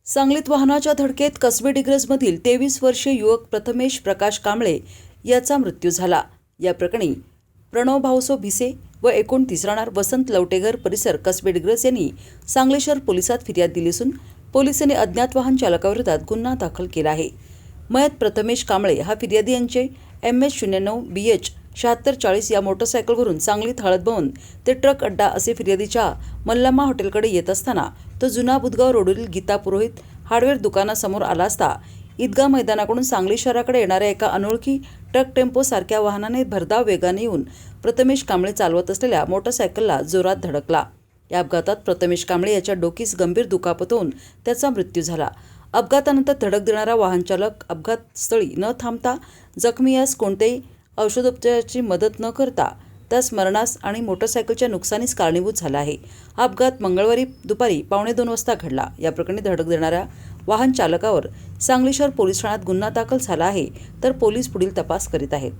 सांगलीत वाहनाच्या धडकेत कसबे डिग्रजमधील 23 वर्षीय युवक प्रथमेश प्रकाश कांबळे याचा मृत्यू झाला। या प्रकरणी प्रणव भाऊसो भिसे व 29 राहणार वसंत लवटेघर परिसर कसबे डिग्रज यांनी सांगली शहर पोलिसात फिर्याद दिली असून पोलिसांनी अज्ञात वाहन चालकाविरोधात गुन्हा दाखल केला आहे। मयत प्रथमेश कांबळे हा फिर्यादी यांचे MS09 BH 7640 या मोटरसायकलवरून सांगलीत हळद भवन ते ट्रक अड्डा असे फिर्यादीच्या मल्लामा हॉटेलकडे येत असताना तो जुना बुधगाव रोडवरील गीता पुरोहित हार्डवेअर दुकानासमोर आला असता ईदगाह मैदानाकडून सांगली शहराकडे येणाऱ्या एका अनोळखी ट्रक टेम्पो सारख्या वाहनाने भरधाव वेगाने येऊन प्रथमेश कांबळे चालवत असलेल्या मोटरसायकलला जोरात धडकला। या अपघातात प्रथमेश कांबळे याच्या डोकीस गंभीर दुखापत होऊन त्याचा मृत्यू झाला। अपघातानंतर धडक देणारा वाहन चालक अपघातस्थळी न थांबता जखमी यास कोणत्याही औषधोपचाराची मदत न करता त्यास मरणास आणि मोटरसायकलच्या नुकसानीस कारणीभूत झाला आहे। हा अपघात मंगळवारी दुपारी 1:15 वाजता घडला। या प्रकरणी धडक देणाऱ्या वाहन चालकावर सांगली शहर पोलीस ठाण्यात गुन्हा दाखल झाला आहे, तर पोलीस पुढील तपास करीत आहेत।